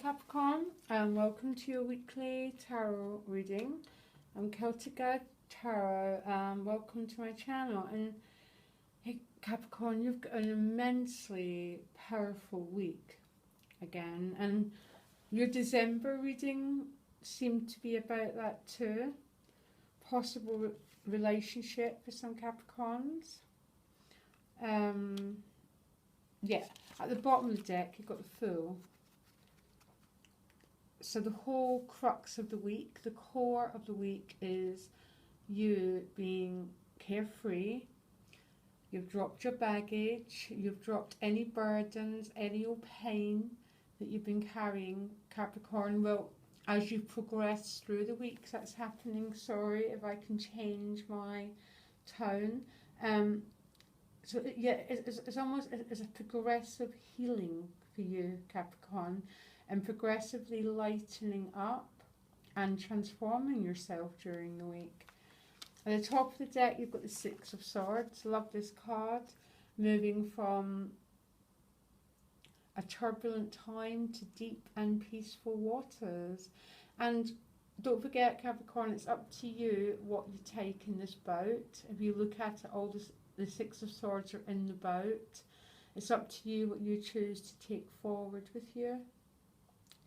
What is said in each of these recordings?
Capricorn, and welcome to your weekly tarot reading. I'm Celtic Guide Tarot, and welcome to my channel. And hey Capricorn, you've got an immensely powerful week again, and your December reading seemed to be about that too. Possible relationship for some Capricorns. Yeah, at the bottom of the deck you've got the Fool. So the whole crux of the week, the core of the week, is you being carefree. You've dropped your baggage, you've dropped any burdens, any old pain that you've been carrying, Capricorn. Well, as you progress through the week, that's happening. Sorry if I can change my tone. So yeah, it's almost as a progressive healing for you, Capricorn, and progressively lightening up and transforming yourself during the week. At the top of the deck, you've got the Six of Swords. Love this card. Moving from a turbulent time to deep and peaceful waters. And don't forget, Capricorn, it's up to you what you take in this boat. If you look at it, all the Six of Swords are in the boat. It's up to you what you choose to take forward with you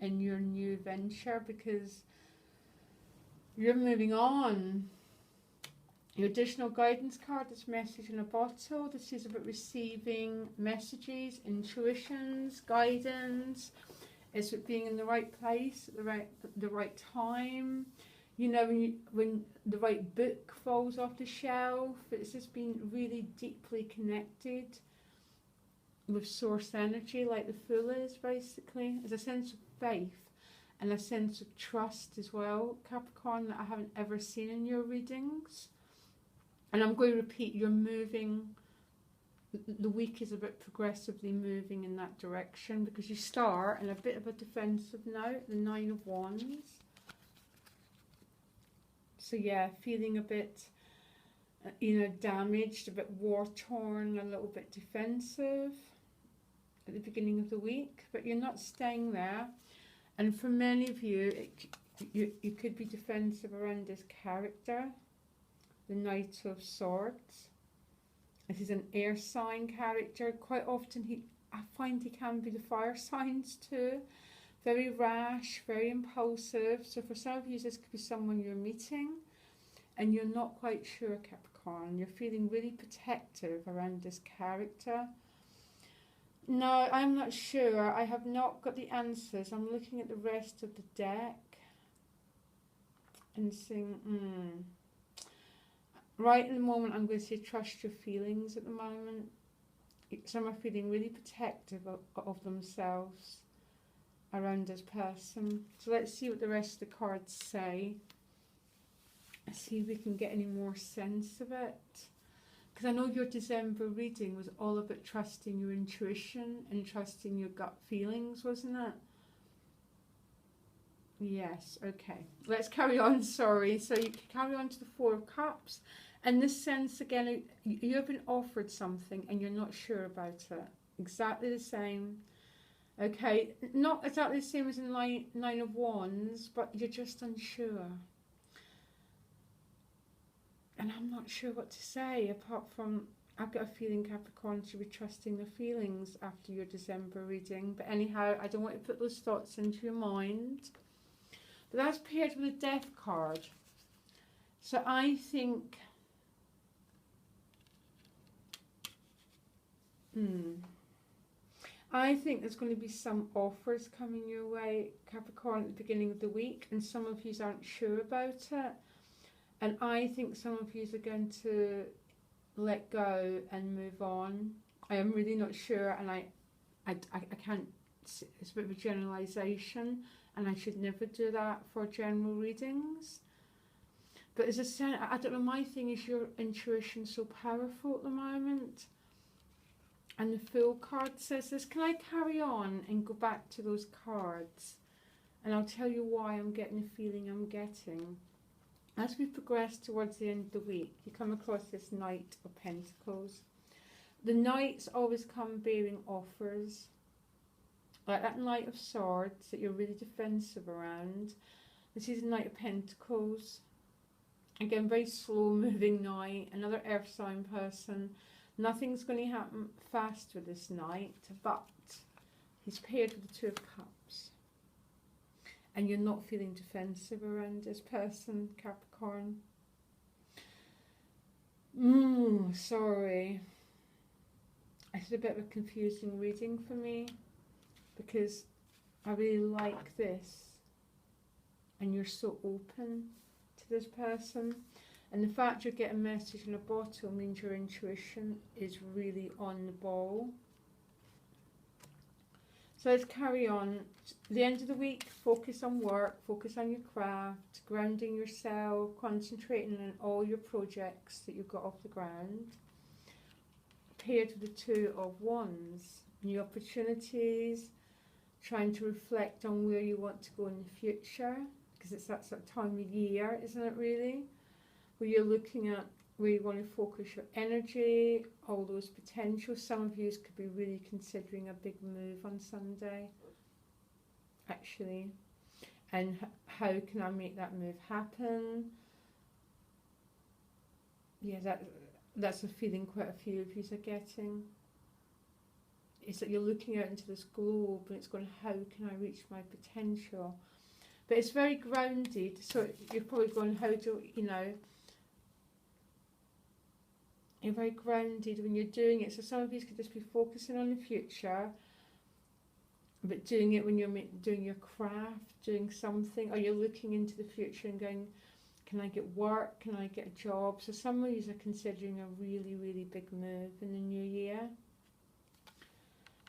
in your new venture, because you're moving on. Your additional guidance card is Message in a Bottle. This is about receiving messages, intuitions, guidance. It's about being in the right place at the right time. You know, when the right book falls off the shelf. It's just been really deeply connected with source energy, like the Fool is, basically. There's a sense of faith and a sense of trust as well, Capricorn, that I haven't ever seen in your readings. And I'm going to repeat, you're moving, the week is about progressively moving in that direction, because you start in a bit of a defensive note, the Nine of Wands. So yeah, feeling a bit, damaged, a bit war-torn, a little bit defensive at the beginning of the week, but you're not staying there. And for many of you, you could be defensive around this character, the Knight of Swords. This is an air sign character. Quite often I find he can be the fire signs too. Very rash, very impulsive. So for some of you, this could be someone you're meeting and you're not quite sure, Capricorn. You're feeling really protective around this character. No, I'm not sure. I have not got the answers. I'm looking at the rest of the deck and saying, Right in the moment, I'm going to say trust your feelings at the moment. Some are feeling really protective of themselves around this person. So let's see what the rest of the cards say. Let's see if we can get any more sense of it. Because I know your December reading was all about trusting your intuition and trusting your gut feelings, wasn't it? Yes, okay. Let's carry on, sorry. So you can carry on to the Four of Cups. And this sense, again, you've been offered something and you're not sure about it. Exactly the same. Okay, not exactly the same as in Nine of Wands, but you're just unsure. And I'm not sure what to say, apart from, I've got a feeling Capricorn should be trusting their feelings after your December reading. But anyhow, I don't want to put those thoughts into your mind. But that's paired with a Death card. So I think, I think there's going to be some offers coming your way, Capricorn, at the beginning of the week. And some of you aren't sure about it. And I think some of you are going to let go and move on. I am really not sure, and I can't, it's a bit of a generalisation, and I should never do that for general readings. But as I said, I don't know, my thing is your intuition so powerful at the moment. And the Fool card says this. Can I carry on and go back to those cards? And I'll tell you why I'm getting the feeling I'm getting. As we progress towards the end of the week, you come across this Knight of Pentacles. The Knights always come bearing offers. like that Knight of Swords that you're really defensive around. This is a Knight of Pentacles. Again, very slow moving Knight, another earth sign person. Nothing's going to happen fast with this Knight, but he's paired with the Two of Cups. And you're not feeling defensive around this person, Capricorn. Sorry. It's a bit of a confusing reading for me, because I really like this and you're so open to this person, and the fact you're getting a message in a bottle means your intuition is really on the ball. So let's carry on. The end of the week, focus on work, focus on your craft, grounding yourself, concentrating on all your projects that you've got off the ground. Paired with the Two of Wands, new opportunities, trying to reflect on where you want to go in the future, because it's that sort of time of year, isn't it really? Where you're looking at where you want to focus your energy, all those potentials. Some of you could be really considering a big move on Sunday, actually. And how can I make that move happen? Yeah, that's a feeling quite a few of you are getting. It's that you're looking out into this globe and it's going, how can I reach my potential? But it's very grounded, so you're probably going, how do, you know, you're very grounded when you're doing it. So some of you could just be focusing on the future, but doing it when you're doing your craft, doing something, or you're looking into the future and going, can I get work? Can I get a job? So some of you are considering a really, really big move in the new year.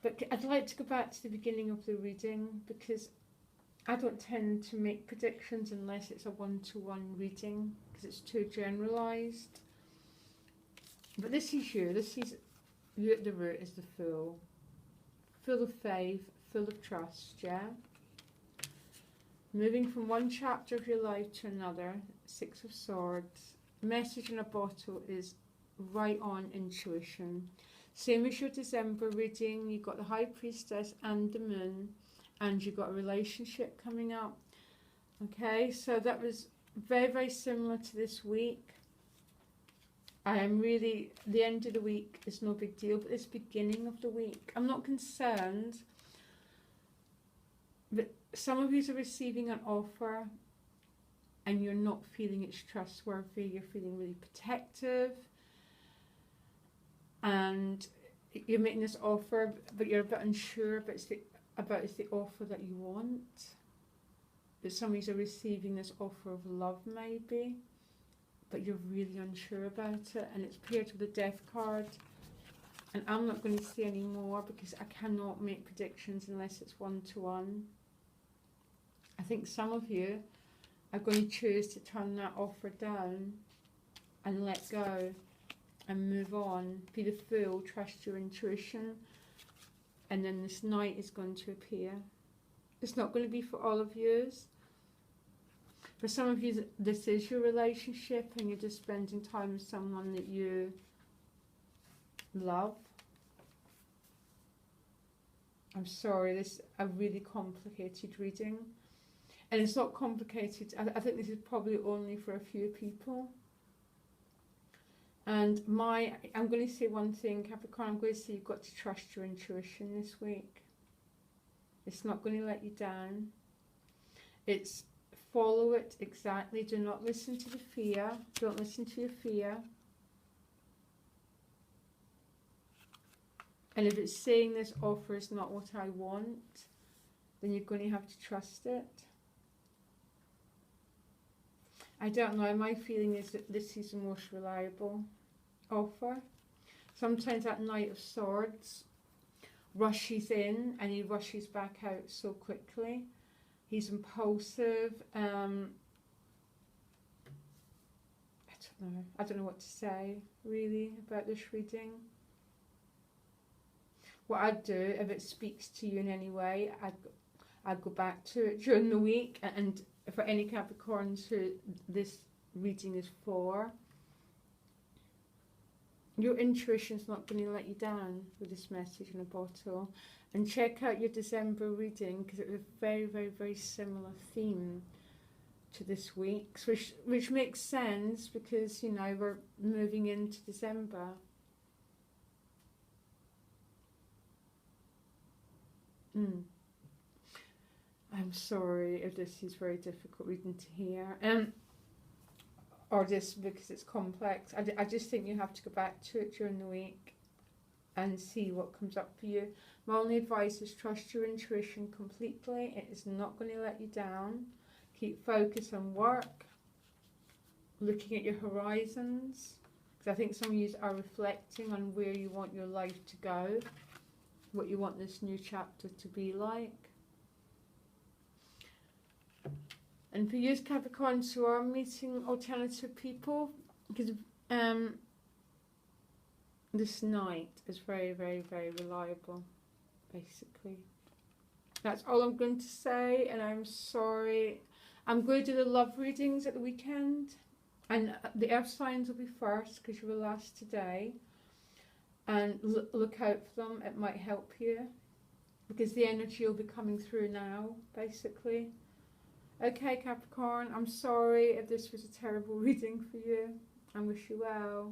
But I'd like to go back to the beginning of the reading, because I don't tend to make predictions unless it's a one-to-one reading, because it's too generalised. But this is you. This is you at the root is the Fool. Full of faith, full of trust, yeah? Moving from one chapter of your life to another, Six of Swords. Message in a bottle is right on intuition. Same as your December reading, you've got the High Priestess and the Moon, and you've got a relationship coming up. Okay, so that was very, very similar to this week. I am really, the end of the week is no big deal, but this beginning of the week, I'm not concerned. But some of you are receiving an offer and you're not feeling it's trustworthy, you're feeling really protective, and you're making this offer, but you're a bit unsure about it's the offer that you want. But some of you are receiving this offer of love maybe, but you're really unsure about it, and it's paired with the Death card. And I'm not going to say any more because I cannot make predictions unless it's one-to-one. I think some of you are going to choose to turn that offer down and let go and move on. Be the Fool, trust your intuition, and then this Knight is going to appear. It's not going to be for all of you. For some of you, this is your relationship and you're just spending time with someone that you love. I'm sorry, this is a really complicated reading. And it's not complicated. I think this is probably only for a few people. And I'm going to say one thing, Capricorn. I'm going to say you've got to trust your intuition this week. It's not going to let you down. It's follow it exactly. Do not listen to the fear. Don't listen to your fear. And if it's saying this offer is not what I want, then you're going to have to trust it. I don't know. My feeling is that this is the most reliable offer. Sometimes that Knight of Swords rushes in and he rushes back out so quickly. He's impulsive. I don't know. I don't know what to say really about this reading. What I'd do, if it speaks to you in any way, I'd go back to it during the week. And for any Capricorns who this reading is for, your intuition's not going to let you down with this message in a bottle. And check out your December reading because it was a very, very, very similar theme to this week's, which makes sense because, you know, we're moving into December. I'm sorry if this is very difficult reading to hear. Or just because it's complex. I just think you have to go back to it during the week and see what comes up for you. My only advice is trust your intuition completely. It is not going to let you down. Keep focus on work, looking at your horizons, because I think some of you are reflecting on where you want your life to go, what you want this new chapter to be like. And for you Capricorns who are meeting alternative people, because this Knight is very, very, very reliable, basically. That's all I'm going to say, and I'm sorry. I'm going to do the love readings at the weekend, and the earth signs will be first because you were last today. And look out for them, it might help you, because the energy will be coming through now, basically. Okay, Capricorn, I'm sorry if this was a terrible reading for you. I wish you well.